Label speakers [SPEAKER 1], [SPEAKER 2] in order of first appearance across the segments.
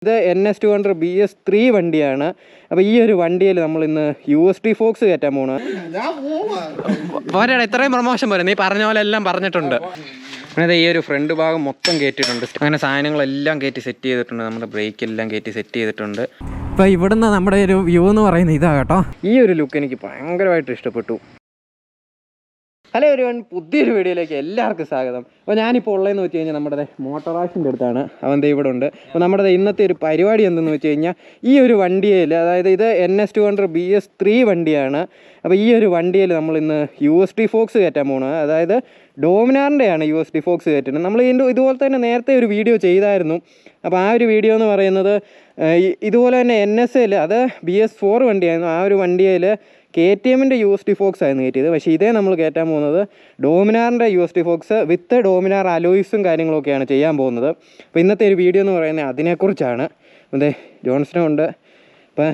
[SPEAKER 1] ഇത് Ns200 BS3 വണ്ടിയാണ്. അപ്പോൾ ഈ ഒരു വണ്ടിയിൽ നമ്മൾ ഇന്ന് USD ഫോക്സ് കയറ്റാൻ പോകണം. പോരാ, ഇത്രയും പ്രൊമോഷൻ പോരാ, നീ പറഞ്ഞ പോലെ എല്ലാം പറഞ്ഞിട്ടുണ്ട്. അങ്ങനെ ഈ ഒരു ഫ്രണ്ട് ഭാഗം മൊത്തം കയറ്റിയിട്ടുണ്ട്. അങ്ങനെ സാധനങ്ങളെല്ലാം കയറ്റി സെറ്റ് ചെയ്തിട്ടുണ്ട്. നമ്മുടെ ബ്രേക്ക് എല്ലാം കയറ്റി സെറ്റ് ചെയ്തിട്ടുണ്ട്. അപ്പോൾ ഇവിടുന്ന് നമ്മുടെ ഒരു വ്യൂ എന്ന് പറയുന്നത് ഇതാ കേട്ടോ. ഈ ഒരു ലുക്ക് എനിക്ക് ഭയങ്കരമായിട്ട് ഇഷ്ടപ്പെട്ടു. ഹലോ എവരിവൺ, പുതിയൊരു വീഡിയോയിലേക്ക് എല്ലാവർക്കും സ്വാഗതം. അപ്പോൾ ഞാനിപ്പോൾ ഉള്ളതെന്ന് വെച്ച് കഴിഞ്ഞാൽ നമ്മുടെ മോട്ടോറാഷിൻ്റെ അടുത്താണ്. അവൻ്റെ ഇവിടെ ഉണ്ട്. അപ്പോൾ നമ്മുടെ ഇന്നത്തെ ഒരു പരിപാടി എന്തെന്ന് വെച്ച് കഴിഞ്ഞാൽ ഈ ഒരു വണ്ടിയിൽ, അതായത് ഇത് Ns200 BS3 വണ്ടിയാണ്. അപ്പോൾ ഈ ഒരു വണ്ടിയിൽ നമ്മൾ ഇന്ന് USD ഫോക്സ് കയറ്റാൻ പോകണം. അതായത് ഡോമിനാറിൻ്റെയാണ് USD ഫോക്സ് കയറ്റുന്നത്. നമ്മൾ ഇതുപോലെ തന്നെ നേരത്തെ ഒരു വീഡിയോ ചെയ്തായിരുന്നു. അപ്പോൾ ആ ഒരു വീഡിയോ എന്ന് പറയുന്നത് ഇതുപോലെ തന്നെ NSL, അത് BS4 വണ്ടിയായിരുന്നു. ആ ഒരു വണ്ടിയിൽ KTMൻ്റെ USD ഫോക്സ് ആയിരുന്നു കയറ്റിയത്. പക്ഷേ ഇതേ നമ്മൾ കയറ്റാൻ പോകുന്നത് ഡോമിനാറിൻ്റെ USD ഫോക്സ് വിത്ത് ഡോമിനാർ അലോയ്സും കാര്യങ്ങളൊക്കെയാണ് ചെയ്യാൻ പോകുന്നത്. അപ്പോൾ ഇന്നത്തെ ഒരു വീഡിയോ എന്ന് പറയുന്നത് അതിനെക്കുറിച്ചാണ്. അതെ, ജോൺസനും ഉണ്ട്, ഇപ്പം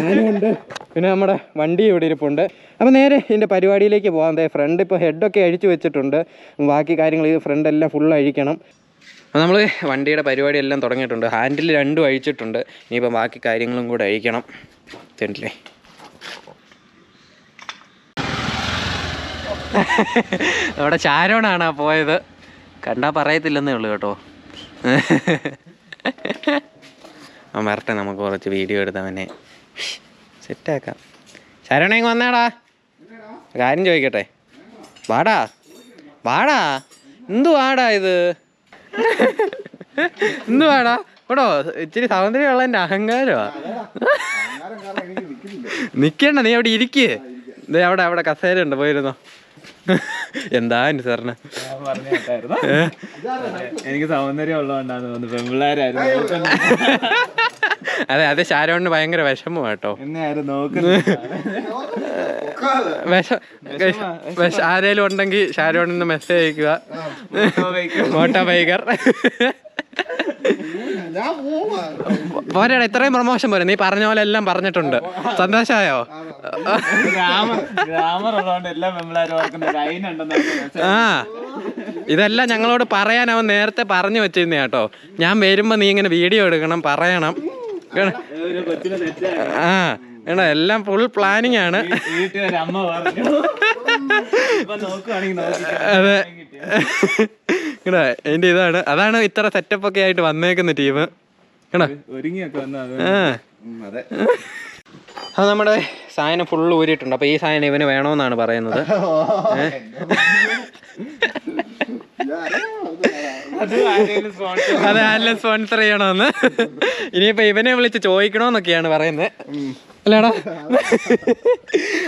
[SPEAKER 1] ഞാനും ഉണ്ട്, പിന്നെ നമ്മുടെ വണ്ടി ഇവിടെ ഇരിപ്പുണ്ട്. അപ്പോൾ നേരെ ഇതിൻ്റെ പരിപാടിയിലേക്ക് പോകാം. അതെ, ഫ്രണ്ട് ഇപ്പോൾ ഹെഡൊക്കെ അഴിച്ചു വെച്ചിട്ടുണ്ട്. ബാക്കി കാര്യങ്ങൾ ഈ ഫ്രണ്ട് എല്ലാം ഫുൾ അഴിക്കണം. അപ്പോൾ നമ്മൾ വണ്ടിയുടെ പരിപാടി എല്ലാം തുടങ്ങിയിട്ടുണ്ട്. ഹാൻഡിൽ രണ്ടും അഴിച്ചിട്ടുണ്ട്. ഇനിയിപ്പോൾ ബാക്കി കാര്യങ്ങളും കൂടെ അഴിക്കണം. ചെണ്ടില്ലേ, അവിടെ ചാരോണാണ് പോയത്. കണ്ടാൽ പറയത്തില്ലെന്നേ ഉള്ളൂ കേട്ടോ. അവൻ വരട്ടെ, നമുക്ക് കുറച്ച് വീഡിയോ എടുത്തവനെ സെറ്റാക്കാം. ചാരോണ ഇങ്ങ് വന്നാടാ, കാര്യം ചോദിക്കട്ടെ. വാടാ വാടാ, എന്തു വാടാ ഇത്, എന്തു വാടാ കേട്ടോ. ഇച്ചിരി സൗന്ദര്യമുള്ള എൻ്റെ അഹങ്കാരമാ. നിൽക്കണ്ട, നീ അവിടെ ഇരിക്കേ. ഇത് അവിടെ കസേര ഉണ്ട്, പോയിരുന്നോ. എന്താ സാറിന്
[SPEAKER 2] എനിക്ക് സൗന്ദര്യം ഉള്ളതുകൊണ്ടാണ് തോന്നുന്നു, പെൺപിള്ളേരായിരുന്നു.
[SPEAKER 1] അതെ, ഷാരോണിന് ഭയങ്കര വിഷമം കേട്ടോ. ആരേലും ഉണ്ടെങ്കിൽ ഷാരോണിന് മെസ്സേജ് അയക്കുക. Moto biker. പോരാ, ഇത്രയും പ്രൊമോഷൻ പോരാ, നീ പറഞ്ഞ പോലെ എല്ലാം പറഞ്ഞിട്ടുണ്ട്. സന്തോഷമായോ? ഇതെല്ലാം ഞങ്ങളോട് പറയാൻ അവൻ നേരത്തെ പറഞ്ഞു വെച്ചിരുന്നേ കേട്ടോ. ഞാൻ വരുമ്പോ നീ ഇങ്ങനെ വീഡിയോ എടുക്കണം, പറയണം. എല്ലാം ഫുൾ പ്ലാനിങ് ആണ്. അതെ, എന്റെ ഇതാണ്, അതാണ് ഇത്ര സെറ്റപ്പ് ഒക്കെ ആയിട്ട് വന്നേക്കുന്ന ടീം. അത് നമ്മുടെ സാധനം ഫുള്ള് ഊരിയിട്ടുണ്ട്. അപ്പൊ ഈ സാധനം ഇവന് വേണമെന്നാണ് പറയുന്നത്. അതെ, ആരെങ്കിലും സ്പോൺസർ ചെയ്യണമെന്ന്. ഇനിയിപ്പോ ഇവനെ വിളിച്ച് ചോദിക്കണോന്നൊക്കെയാണ് പറയുന്നത്, അല്ലേടാ.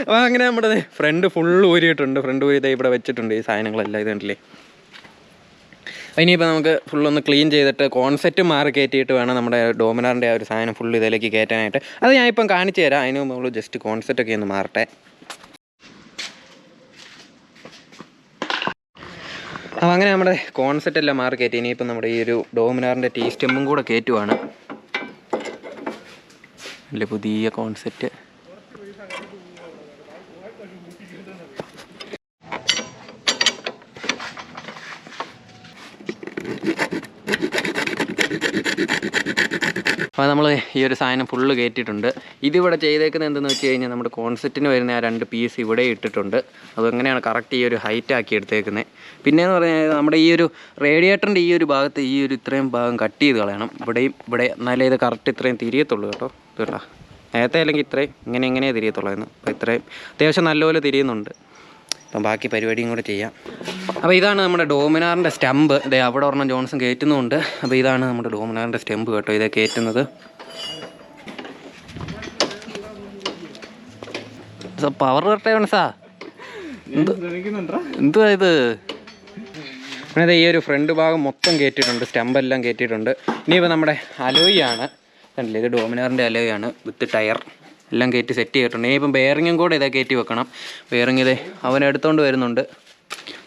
[SPEAKER 1] അപ്പൊ അങ്ങനെ നമ്മുടെ ഫ്രണ്ട് ഫുള്ള് ഊരിയിട്ടുണ്ട്. ഫ്രണ്ട് ഊരി ഇവിടെ വെച്ചിട്ടുണ്ട് ഈ സാധനങ്ങളെല്ലാം. ഇത് കണ്ടില്ലേ. ഇനിയിപ്പോൾ നമുക്ക് ഫുള്ളൊന്ന് ക്ലീൻ ചെയ്തിട്ട് കോൺസെപ്റ്റ് മാറി കയറ്റിയിട്ട് വേണം നമ്മുടെ ഡോമിനാറിൻ്റെ ആ ഒരു സാധനം ഫുള്ള് ഇതിലേക്ക് കയറ്റാനായിട്ട്. അത് ഞാനിപ്പം കാണിച്ചു തരാം. അതിന് മുമ്പ് നമ്മൾ ജസ്റ്റ് കോൺസെപ്റ്റൊക്കെ ഒന്ന് മാറട്ടെ. അപ്പോൾ അങ്ങനെ നമ്മുടെ കോൺസെപ്റ്റ് എല്ലാം മാറി കയറ്റി. ഇനിയിപ്പം നമ്മുടെ ഈ ഒരു ഡോമിനാറിൻ്റെ ടീ സ്റ്റെമ്പും കൂടെ കയറ്റുവാണ്. അല്ലേ, പുതിയ കോൺസെപ്റ്റ്. അപ്പോൾ നമ്മൾ ഈ ഒരു സാധനം ഫുള്ള് കയറ്റിയിട്ടുണ്ട്. ഇതിവിടെ ചെയ്തേക്കുന്നത് എന്തെന്ന് വെച്ച് കഴിഞ്ഞാൽ നമ്മുടെ കോൺസെപ്റ്റിന് വരുന്ന ആ 2 പീസ് ഇവിടെ ഇട്ടിട്ടുണ്ട്. അതെങ്ങനെയാണ് കറക്റ്റ് ഈ ഒരു ഹൈറ്റ് ആക്കി എടുത്തേക്കുന്നത്. പിന്നെയെന്ന് പറഞ്ഞാൽ നമ്മുടെ ഈ ഒരു റേഡിയേറ്ററിൻ്റെ ഈ ഒരു ഭാഗത്ത് ഈ ഒരു ഇത്രയും ഭാഗം കട്ട് ചെയ്ത് കളയണം. ഇവിടെ എന്നാലേ ഇത് കറക്റ്റ് ഇത്രയും തിരിയത്തുള്ളൂ കേട്ടോ. ഇത് കേട്ടോ, നേരത്തെ അല്ലെങ്കിൽ ഇത്രയും ഇങ്ങനെ തിരിയത്തുള്ളായിരുന്നു. അപ്പോൾ ഇത്രയും അത്യാവശ്യം നല്ലപോലെ തിരിയുന്നുണ്ട്. അപ്പം ബാക്കി പരിപാടിയും കൂടെ ചെയ്യാം. അപ്പോൾ ഇതാണ് നമ്മുടെ ഡോമിനാറിൻ്റെ സ്റ്റമ്പ്. ഇതേ അവിടെ ഒരെണ്ണം ജോൺസൺ കയറ്റുന്നുമുണ്ട്. അപ്പോൾ ഇതാണ് നമ്മുടെ ഡോമിനാറിൻ്റെ സ്റ്റമ്പ് കേട്ടോ, ഇതേ കയറ്റുന്നത്. പവർ കറക്റ്റ് ജോൺസാ, എന്തുവാ ഇത്. അതെ, ഈ ഒരു ഫ്രണ്ട് ഭാഗം മൊത്തം കയറ്റിയിട്ടുണ്ട്, സ്റ്റമ്പെല്ലാം കയറ്റിയിട്ടുണ്ട്. ഇനിയിപ്പോൾ നമ്മുടെ അലോയാണ്, കണ്ടില്ലേ, ഇത് ഡോമിനാറിൻ്റെ അലോയാണ് വിത്ത് ടയർ എല്ലാം കയറ്റി സെറ്റ് ചെയ്തിട്ടുണ്ട്. ഇനിയിപ്പം ബെയറിങ്ങും കൂടെ ഇതേ കയറ്റി വെക്കണം. ബെയറിങ് ഇതേ അവൻ എടുത്തുകൊണ്ട് വരുന്നുണ്ട്.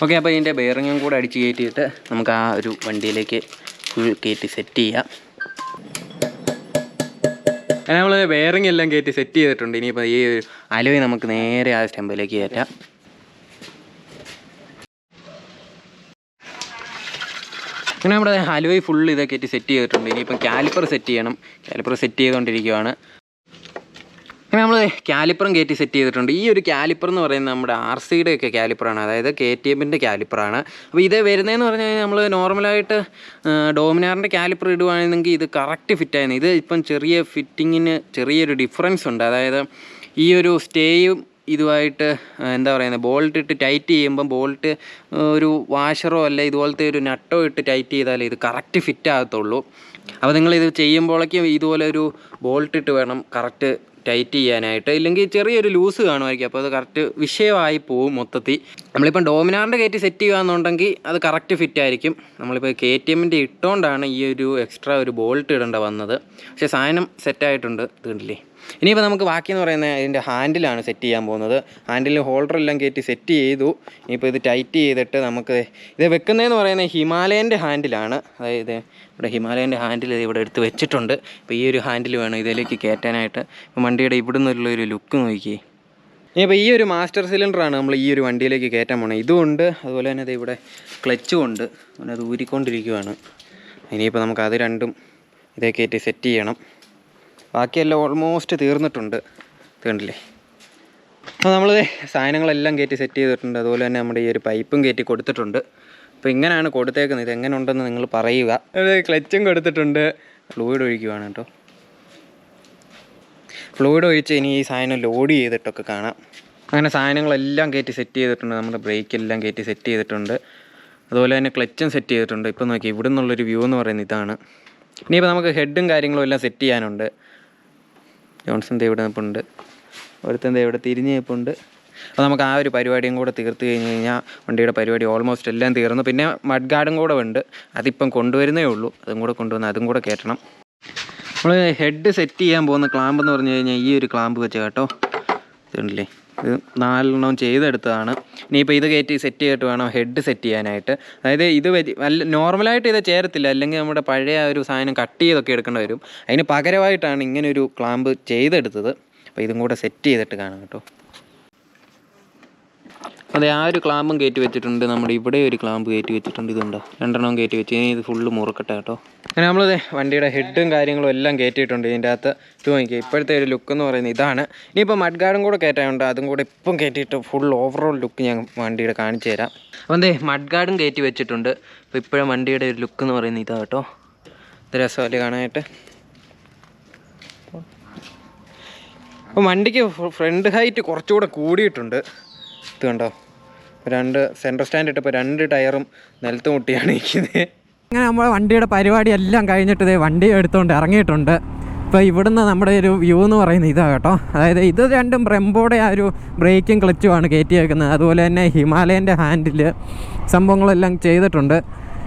[SPEAKER 1] ഓക്കെ, അപ്പോൾ ഇതിൻ്റെ ബെയറിങ്ങും കൂടെ അടിച്ച് കയറ്റിയിട്ട് നമുക്ക് ആ ഒരു വണ്ടിയിലേക്ക് ഫുൾ കയറ്റി സെറ്റ് ചെയ്യാം. അങ്ങനെ നമ്മൾ ബെയറിങ് എല്ലാം കയറ്റി സെറ്റ് ചെയ്തിട്ടുണ്ട്. ഇനിയിപ്പോൾ ഈ അലോയ് നമുക്ക് നേരെ ആ സ്റ്റമ്പിലേക്ക് കയറ്റാം. അങ്ങനെ നമ്മുടെ അലോയ് ഫുൾ ഇതൊക്കെ ആയിട്ട് സെറ്റ് ചെയ്തിട്ടുണ്ട്. ഇനിയിപ്പം കാലിപ്പർ സെറ്റ് ചെയ്യണം. കാലിപ്പർ സെറ്റ് ചെയ്തുകൊണ്ടിരിക്കുകയാണ്. അങ്ങനെ നമ്മൾ കാലിപ്പറും കയറ്റി സെറ്റ് ചെയ്തിട്ടുണ്ട്. ഈ ഒരു കാലിപ്പർ എന്ന് പറയുന്നത് നമ്മുടെ RCയുടെ ഒക്കെ കാലിപ്പറാണ്, അതായത് KTMൻ്റെ കാലിപ്പറാണ്. അപ്പോൾ ഇത് വരുന്നതെന്ന് പറഞ്ഞു കഴിഞ്ഞാൽ നമ്മൾ നോർമലായിട്ട് ഡോമിനാറിൻ്റെ കാലിപ്പർ ഇടുവാണെങ്കിൽ ഇത് കറക്റ്റ് ഫിറ്റായിരുന്നു. ഇത് ഇപ്പം ചെറിയ ഫിറ്റിങ്ങിന് ചെറിയൊരു ഡിഫറൻസ് ഉണ്ട്. അതായത് ഈ ഒരു സ്റ്റേയും ഇതുമായിട്ട് എന്താ പറയുന്നത്, ബോൾട്ട് ഇട്ട് ടൈറ്റ് ചെയ്യുമ്പം ബോൾട്ട് ഒരു വാഷറോ അല്ല ഇതുപോലത്തെ ഒരു നട്ടോ ഇട്ട് ടൈറ്റ് ചെയ്താലേ ഇത് കറക്റ്റ് ഫിറ്റ് ആകത്തുള്ളൂ. അപ്പോൾ നിങ്ങളിത് ചെയ്യുമ്പോഴേക്കും ഇതുപോലെ ഒരു ബോൾട്ട് ഇട്ട് വേണം കറക്റ്റ് ടൈറ്റ് ചെയ്യാനായിട്ട്, ഇല്ലെങ്കിൽ ചെറിയൊരു ലൂസ് കാണുമായിരിക്കും. അപ്പോൾ അത് കറക്റ്റ് വിഷയമായി പോവും മൊത്തത്തിൽ. നമ്മളിപ്പം ഡോമിനാറിൻ്റെ കയറ്റി സെറ്റ് ചെയ്യുകയെന്നുണ്ടെങ്കിൽ അത് കറക്റ്റ് ഫിറ്റായിരിക്കും. നമ്മളിപ്പോൾ KTMൻ്റെ ഇട്ടുകൊണ്ടാണ് ഈ ഒരു എക്സ്ട്രാ ഒരു ബോൾട്ട് ഇടേണ്ട വന്നത്. പക്ഷേ സാധനം സെറ്റായിട്ടുണ്ട്. ഇത് കണ്ടില്ലേ. ഇനിയിപ്പോൾ നമുക്ക് ബാക്കിയെന്ന് പറയുന്നത് ഇതിൻ്റെ ഹാൻഡിലാണ് സെറ്റ് ചെയ്യാൻ പോകുന്നത്. ഹാൻഡിൽ ഹോൾഡറെല്ലാം കയറ്റി സെറ്റ് ചെയ്തു. ഇനിയിപ്പോൾ ഇത് ടൈറ്റ് ചെയ്തിട്ട് നമുക്ക് ഇത് വെക്കുന്നതെന്ന് പറയുന്നത് ഹിമാലയൻ്റെ ഹാൻഡിലാണ്. അതായത് ഇവിടെ ഹിമാലയൻ്റെ ഹാൻഡിൽ ഇവിടെ എടുത്ത് വെച്ചിട്ടുണ്ട്. ഇപ്പോൾ ഈ ഒരു ഹാൻഡിൽ വേണം ഇതിലേക്ക് കയറ്റാനായിട്ട്. ഇപ്പോൾ വണ്ടിയുടെ ഇവിടെ നിന്നുള്ളൊരു ലുക്ക് നോക്കിയേ. ഇനിയിപ്പോൾ ഈ ഒരു മാസ്റ്റർ സിലിണ്ടറാണ് നമ്മൾ ഈ ഒരു വണ്ടിയിലേക്ക് കയറ്റാൻ പോകുന്നത്. ഇതുകൊണ്ട് അതുപോലെ തന്നെ ഇത് ഇവിടെ ക്ലച്ചും ഉണ്ട്. അത് ഊരിക്കൊണ്ടിരിക്കുകയാണ്. ഇനിയിപ്പോൾ നമുക്ക് അത് രണ്ടും ഇതേ കയറ്റി സെറ്റ് ചെയ്യണം. ബാക്കിയെല്ലാം ഓൾമോസ്റ്റ് തീർന്നിട്ടുണ്ട്. കണ്ടില്ലേ. അപ്പോൾ നമ്മൾ സാധനങ്ങളെല്ലാം കയറ്റി സെറ്റ് ചെയ്തിട്ടുണ്ട്. അതുപോലെ തന്നെ നമ്മുടെ ഈ ഒരു പൈപ്പും കയറ്റി കൊടുത്തിട്ടുണ്ട്. അപ്പോൾ ഇങ്ങനെയാണ് കൊടുത്തേക്കുന്നത്. ഇത് എങ്ങനെ ഉണ്ടെന്ന് നിങ്ങൾ പറയുക. ക്ലച്ചും കൊടുത്തിട്ടുണ്ട്. ഫ്ലൂയിഡ് ഒഴിക്കുകയാണ് കേട്ടോ. ഫ്ലൂയിഡ് ഒഴിച്ച് ഇനി ഈ സാധനം ലോഡ് ചെയ്തിട്ടൊക്കെ കാണാം. അങ്ങനെ സാധനങ്ങളെല്ലാം കയറ്റി സെറ്റ് ചെയ്തിട്ടുണ്ട്. നമ്മുടെ ബ്രേക്കെല്ലാം കയറ്റി സെറ്റ് ചെയ്തിട്ടുണ്ട്. അതുപോലെ തന്നെ ക്ലച്ചും സെറ്റ് ചെയ്തിട്ടുണ്ട്. ഇപ്പോൾ നോക്കി ഇവിടെ നിന്നുള്ളൊരു വ്യൂ എന്ന് പറയുന്നത് ഇതാണ്. ഇനിയിപ്പോൾ നമുക്ക് ഹെഡും കാര്യങ്ങളും എല്ലാം സെറ്റ് ചെയ്യാനുണ്ട്. ജോൺസൻ്റെ ഇവിടെ നിൽപ്പുണ്ട്, ഒരുത്തൻ്റെ ഇവിടെ തിരിഞ്ഞ് നിൽപ്പുണ്ട്. അപ്പോൾ നമുക്ക് ആ ഒരു പരിപാടിയും കൂടെ തീർത്ത് കഴിഞ്ഞ് കഴിഞ്ഞാൽ വണ്ടിയുടെ പരിപാടി ഓൾമോസ്റ്റ് എല്ലാം തീർന്നു. പിന്നെ മഡ് ഗാർഡും കൂടെ ഉണ്ട്, അതിപ്പം കൊണ്ടുവരുന്നേ ഉള്ളൂ. അതും കൂടെ കൊണ്ടുവന്ന് അതും കൂടെ കയറ്റണം. നമ്മൾ ഹെഡ് സെറ്റ് ചെയ്യാൻ പോകുന്ന ക്ലാമ്പ് എന്ന് പറഞ്ഞു കഴിഞ്ഞാൽ ഈ ഒരു ക്ലാമ്പ് വെച്ച് കേട്ടോ. ഇതുണ്ടല്ലേ, ഇത് 4 ചെയ്തെടുത്തതാണ്. ഇനിയിപ്പോൾ ഇത് കയറ്റി സെറ്റ് ചെയ്തിട്ട് വേണം ഹെഡ് സെറ്റ് ചെയ്യാനായിട്ട്. അതായത് ഇത് നോർമലായിട്ട് ഇത് ചേരത്തില്ല, അല്ലെങ്കിൽ നമ്മുടെ പഴയ ഒരു സാധനം കട്ട് ചെയ്തൊക്കെ എടുക്കേണ്ടി വരും. അതിന് പകരമായിട്ടാണ് ഇങ്ങനൊരു ക്ലാമ്പ് ചെയ്തെടുത്തത്. അപ്പോൾ ഇതും കൂടെ സെറ്റ് ചെയ്തിട്ട് കാണാം കേട്ടോ. അതെ, ആ ഒരു ക്ലാമ്പും കയറ്റി വെച്ചിട്ടുണ്ട്. നമ്മുടെ ഇവിടെ ഒരു ക്ലാമ്പ് കയറ്റി വെച്ചിട്ടുണ്ട്. ഇതുണ്ടോ, 2 കയറ്റി വെച്ച്. ഇനി ഇത് ഫുള്ള് മുറുക്കട്ടെ കേട്ടോ. അങ്ങനെ നമ്മൾ വണ്ടിയുടെ ഹെഡും കാര്യങ്ങളും എല്ലാം കയറ്റിയിട്ടുണ്ട്. ഇതിൻ്റെ അകത്ത് ഇത് നോക്കിയാൽ ഇപ്പോഴത്തെ ഒരു ലുക്ക് എന്ന് പറയുന്നത് ഇതാണ്. ഇനിയിപ്പോൾ മഡ് ഗാർഡും കൂടെ കയറ്റാനുണ്ട്. അതും കൂടെ ഇപ്പം കയറ്റിയിട്ട് ഫുൾ ഓവറോൾ ലുക്ക് ഞാൻ വണ്ടിയുടെ കാണിച്ചു തരാം. അപ്പോൾ എന്തേ മഡ് ഗാർഡും കയറ്റി വെച്ചിട്ടുണ്ട്. അപ്പോൾ ഇപ്പോഴും വണ്ടിയുടെ ഒരു ലുക്ക് എന്ന് പറയുന്നത് ഇതാ കേട്ടോ. ഇത് രസമല്ലേ കാണാനായിട്ട്. അപ്പോൾ വണ്ടിക്ക് ഫ്രണ്ട് ഹൈറ്റ് കുറച്ചുകൂടെ കൂടിയിട്ടുണ്ട്. ഇത് കണ്ടോ, 2 സെൻട്രൽ സ്റ്റാൻഡ് ഇട്ടപ്പോൾ 2 ടയറും നിലത്ത് മുട്ടിയാണ് ഇരിക്കുന്നത്. അങ്ങനെ നമ്മൾ വണ്ടിയുടെ പരിപാടി എല്ലാം കഴിഞ്ഞിട്ട് വണ്ടി എടുത്തുകൊണ്ട് ഇറങ്ങിയിട്ടുണ്ട്. ഇപ്പോൾ ഇവിടുന്ന് നമ്മുടെ ഒരു വ്യൂ എന്ന് പറയുന്നത് ഇതാണ് കേട്ടോ. അതായത് ഇത് രണ്ടും ബ്രെംബോയുടെ ആ ഒരു ബ്രേക്കും ക്ലച്ചുമാണ് കയറ്റി വെക്കുന്നത്. അതുപോലെ തന്നെ ഹിമാലയൻ്റെ ഹാൻഡിൽ സംഭവങ്ങളെല്ലാം ചെയ്തിട്ടുണ്ട്.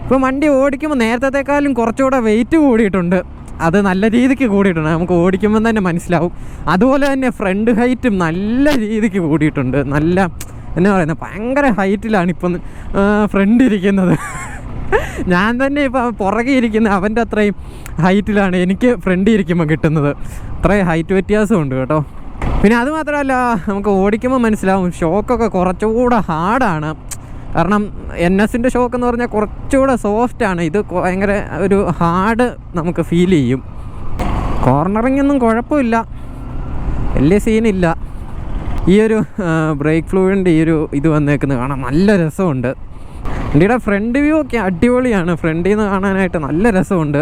[SPEAKER 1] ഇപ്പോൾ വണ്ടി ഓടിക്കുമ്പോൾ നേരത്തേക്കാളും കുറച്ചുകൂടെ വെയിറ്റ് കൂടിയിട്ടുണ്ട്. അത് നല്ല രീതിക്ക് കൂടിയിട്ടുണ്ട്, നമുക്ക് ഓടിക്കുമ്പോൾ തന്നെ മനസ്സിലാവും. അതുപോലെ തന്നെ ഫ്രണ്ട് ഹൈറ്റും നല്ല രീതിക്ക് കൂടിയിട്ടുണ്ട്. നല്ല എന്നാ പറയുന്നത്, ഭയങ്കര ഹൈറ്റിലാണ് ഇപ്പം ഫ്രണ്ട് ഇരിക്കുന്നത്. ഞാൻ തന്നെ ഇപ്പം പുറകെ ഇരിക്കുന്ന അവൻ്റെ അത്രയും ഹൈറ്റിലാണ് എനിക്ക് ഫ്രണ്ട് ഇരിക്കുമ്പോൾ കിട്ടുന്നത്. അത്രയും ഹൈറ്റ് വ്യത്യാസമുണ്ട് കേട്ടോ. പിന്നെ അതുമാത്രമല്ല, നമുക്ക് ഓടിക്കുമ്പോൾ മനസ്സിലാവും ഷോക്കൊക്കെ കുറച്ചുകൂടെ ഹാർഡാണ്. കാരണം NSൻ്റെ ഷോക്ക് എന്ന് പറഞ്ഞാൽ കുറച്ചുകൂടെ സോഫ്റ്റാണ്. ഇത് ഭയങ്കര ഒരു ഹാർഡ് നമുക്ക് ഫീൽ ചെയ്യും. കോർണറിങ്ങൊന്നും കുഴപ്പമില്ല, വലിയ സീനില്ല. ഈ ഒരു ബ്രേക്ക് ഫ്ലൂയിഡിൻ്റെ ഈ ഒരു ഇത് വന്നേക്കുന്നത് കാണാൻ നല്ല രസമുണ്ട്. വണ്ടിയുടെ ഫ്രണ്ട് വ്യൂ ഒക്കെ അടിപൊളിയാണ്. ഫ്രണ്ടിൽ നിന്ന് കാണാനായിട്ട് നല്ല രസമുണ്ട്.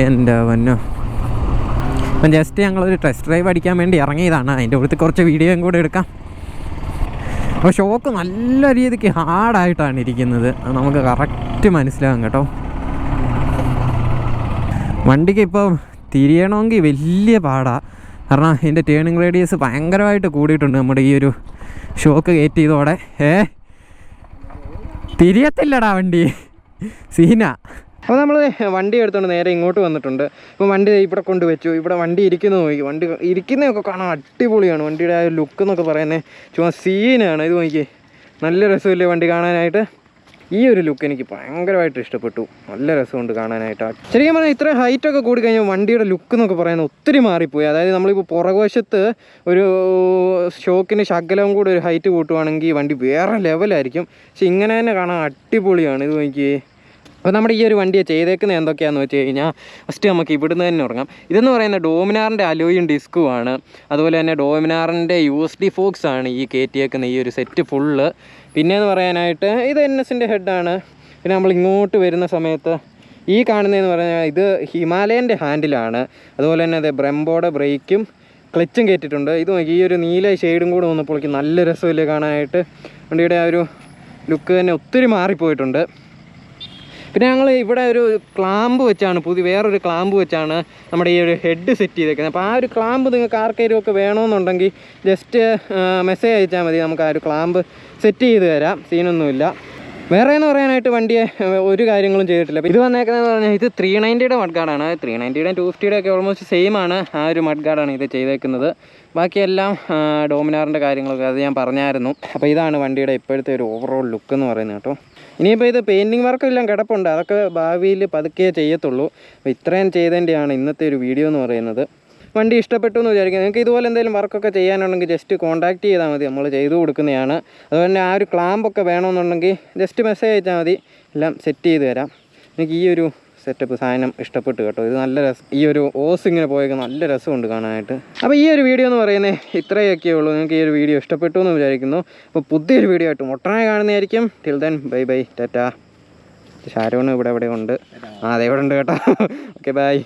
[SPEAKER 1] എൻ്റെ വന്നോ, അപ്പം ജസ്റ്റ് ഞങ്ങളൊരു ടെസ്റ്റ് ഡ്രൈവ് അടിക്കാൻ വേണ്ടി ഇറങ്ങിയതാണ്. അതിൻ്റെ അടുത്ത് കുറച്ച് വീഡിയോയും കൂടെ എടുക്കാം. അപ്പോൾ ഷോക്ക് നല്ല രീതിക്ക് ഹാർഡായിട്ടാണ് ഇരിക്കുന്നത്, അത് നമുക്ക് കറക്റ്റ് മനസ്സിലാകും കേട്ടോ. വണ്ടിക്ക് ഇപ്പോൾ തിരിയണമെങ്കിൽ വലിയ പാടാണ്. കാരണം ഇതിൻ്റെ ടേണിങ് റേഡിയസ് ഭയങ്കരമായിട്ട് കൂടിയിട്ടുണ്ട് നമ്മുടെ ഈ ഒരു ഷോക്ക് കയറ്റിയതോടെ. തിരിയത്തില്ലടാ വണ്ടി, സീന. അപ്പോൾ നമ്മൾ വണ്ടി എടുത്തുകൊണ്ട് നേരെ ഇങ്ങോട്ട് വന്നിട്ടുണ്ട്. ഇപ്പോൾ വണ്ടി ഇവിടെ കൊണ്ട് വെച്ചു. ഇവിടെ വണ്ടി ഇരിക്കുന്നത് നോക്കി, വണ്ടി ഇരിക്കുന്നതൊക്കെ കാണാൻ അടിപൊളിയാണ്. വണ്ടിയുടെ ആ ഒരു ലുക്ക് എന്നൊക്കെ പറയുന്നത് ചുമ്മാ സീനാണ്. ഇത് നോക്കി, നല്ല രസമില്ലേ വണ്ടി കാണാനായിട്ട്. ഈ ഒരു ലുക്ക് എനിക്ക് ഭയങ്കരമായിട്ട് ഇഷ്ടപ്പെട്ടു. നല്ല രസമുണ്ട് കാണാനായിട്ട്. ശരിക്കും പറഞ്ഞാൽ ഇത്ര ഹൈറ്റൊക്കെ കൂടിക്കഴിഞ്ഞാൽ വണ്ടിയുടെ ലുക്ക് എന്നൊക്കെ പറയുന്നത് ഒത്തിരി മാറിപ്പോയി. അതായത് നമ്മളിപ്പോൾ പുറകുവശത്ത് ഒരു ഷോക്കിന് ശകലവും കൂടെ ഒരു ഹൈറ്റ് കൂട്ടുവാണെങ്കിൽ വണ്ടി വേറെ ലെവലായിരിക്കും. പക്ഷെ ഇങ്ങനെ തന്നെ കാണാൻ അടിപൊളിയാണ്. ഇത് നോക്കിയേ, അപ്പോൾ നമ്മുടെ ഈ ഒരു വണ്ടിയെ ചെയ്തേക്കുന്നത് എന്തൊക്കെയാണെന്ന് വെച്ച് കഴിഞ്ഞാൽ ഫസ്റ്റ് നമുക്ക് ഇവിടുന്ന് തന്നെ തുടങ്ങാം. ഇതെന്ന് പറയുന്നത് ഡോമിനാറിൻ്റെ അലോയും ഡിസ്കുമാണ്. അതുപോലെ തന്നെ ഡോമിനാറിൻ്റെ USD ഫോക്സ് ആണ് ഈ കയറ്റിയേക്കുന്ന ഈ ഒരു സെറ്റ് ഫുള്ള്. പിന്നെയെന്ന് പറയാനായിട്ട് ഇത് NSൻ്റെ ഹെഡാണ്. പിന്നെ നമ്മൾ ഇങ്ങോട്ട് വരുന്ന സമയത്ത് ഈ കാണുന്നതെന്ന് പറഞ്ഞാൽ ഇത് ഹിമാലയൻ്റെ ഹാൻഡിലാണ്. അതുപോലെ തന്നെ അത് ബ്രെംബോയുടെ ബ്രേക്കും ക്ലച്ചും കയറ്റിയിട്ടുണ്ട്. ഇത് ഈ ഒരു നീല ഷെയ്ഡും കൂടെ വന്നപ്പോഴേക്ക് നല്ല രസമില്ലേ കാണാനായിട്ട്. വണ്ടിയുടെ ആ ഒരു ലുക്ക് തന്നെ ഒത്തിരി മാറിപ്പോയിട്ടുണ്ട്. പിന്നെ ഞങ്ങൾ ഇവിടെ ഒരു ക്ലാമ്പ് വെച്ചാണ് വേറൊരു ക്ലാമ്പ് വെച്ചാണ് നമ്മുടെ ഈ ഒരു ഹെഡ് സെറ്റ് ചെയ്തേക്കുന്നത്. അപ്പോൾ ആ ഒരു ക്ലാമ്പ് നിങ്ങൾക്ക് ആർക്കെങ്കിലും ഒക്കെ വേണമെന്നുണ്ടെങ്കിൽ ജസ്റ്റ് മെസ്സേജ് അയച്ചാൽ മതി, നമുക്ക് ആ ഒരു ക്ലാമ്പ് സെറ്റ് ചെയ്ത് തരാം, സീനൊന്നുമില്ല. വേറെ എന്ന് പറയാനായിട്ട് വണ്ടിയെ ഒരു കാര്യങ്ങളും ചെയ്തിട്ടില്ല. ഇത് വന്നേക്കുന്നതെന്ന് പറഞ്ഞാൽ ഇത് 390യുടെ മഡ് ഗാർഡാണ്. 390യുടെയും 250യുടെ ഒക്കെ ഓൾമോസ്റ്റ് സെയിം ആണ്. ആ ഒരു മഡ് ഗാർഡാണ് ഇത് ചെയ്തേക്കുന്നത്. ബാക്കിയെല്ലാം ഡോമിനാറിൻ്റെ കാര്യങ്ങളൊക്കെ അത് ഞാൻ പറഞ്ഞായിരുന്നു. അപ്പോൾ ഇതാണ് വണ്ടിയുടെ ഇപ്പോഴത്തെ ഒരു ഓവറോൾ ലുക്ക് എന്ന് പറയുന്നത് കേട്ടോ. ഇനിയിപ്പോൾ ഇത് പെയിൻറ്റിങ് വർക്കും എല്ലാം കിടപ്പുണ്ട്, അതൊക്കെ ഭാവിയിൽ പതുക്കെ ചെയ്യത്തുള്ളൂ. അപ്പോൾ ഇത്രയും ചെയ്തതിൻ്റെയാണ് ഇന്നത്തെ ഒരു വീഡിയോ എന്ന് പറയുന്നത്. വണ്ടി ഇഷ്ടപ്പെട്ടു എന്ന് വിചാരിക്കുന്നത്. നിങ്ങൾക്ക് ഇതുപോലെ എന്തെങ്കിലും വർക്കൊക്കെ ചെയ്യാനുണ്ടെങ്കിൽ ജസ്റ്റ് കോൺടാക്റ്റ് ചെയ്താൽ മതി, നമ്മൾ ചെയ്തു കൊടുക്കുന്നതാണ്. അതുപോലെ തന്നെ ആ ഒരു ക്ലാമ്പൊക്കെ വേണമെന്നുണ്ടെങ്കിൽ ജസ്റ്റ് മെസ്സേജ് അയച്ചാൽ മതി, എല്ലാം സെറ്റ് ചെയ്ത് തരാം. എനിക്ക് ഈ ഒരു സെറ്റപ്പ് സാധനം ഇഷ്ടപ്പെട്ടു കേട്ടോ. ഇത് നല്ല രസം, ഈ ഒരു ഓസ് ഇങ്ങനെ പോയൊക്കെ നല്ല രസമുണ്ട് കാണാനായിട്ട്. അപ്പോൾ ഈ ഒരു വീഡിയോ എന്ന് പറയുന്നത് ഇത്രയൊക്കെ ഉള്ളൂ. നിങ്ങൾക്ക് ഈ ഒരു വീഡിയോ ഇഷ്ടപ്പെട്ടു എന്ന് വിചാരിക്കുന്നു. അപ്പോൾ പുതിയൊരു വീഡിയോ ആയിട്ട് മുട്ടനായി കാണുന്നതായിരിക്കും. ടിൽ ദെൻ ബൈ ബൈ, ടാറ്റാ. ഷാരോണ് ഇവിടെ ഉണ്ട്. അതെ ഇവിടെ ഉണ്ട് കേട്ടോ. Okay by.